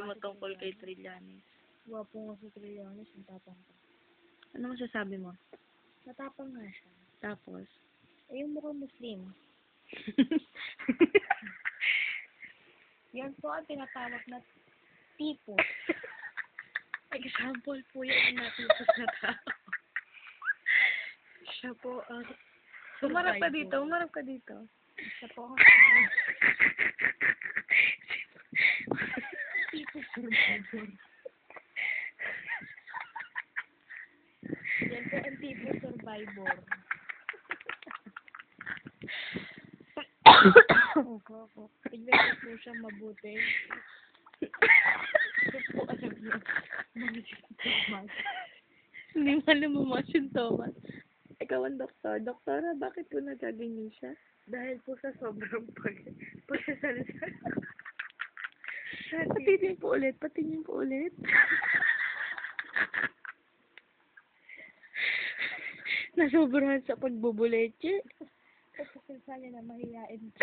mo tungkol kay Trillanes? Gwapo nga si Trillanes, ang tapang ka. Ano masasabi mo? Matapang nga siya. Tapos? Eh, yung mukhang Muslim. Yan po ang tinatawag na tipos. Example po yan na tipos na tao. Siya po ang... Umarap ka dito, umarap ka dito. Siya po ang tipos survivor. Yan po ang tipos survivor. Tignan niyo po siya mabuti. Ito po alam niyo. Mga sintomas. Hindi mo alam mo mga sintomas. Ikaw ang doktor. Doktora, bakit po nagaganyan siya? Dahil po sa sobrang pagsasalita. Patingin po ulit, patingin po ulit. Nasobrahan sa pagbubuleche. Kasi niya na mahihain po.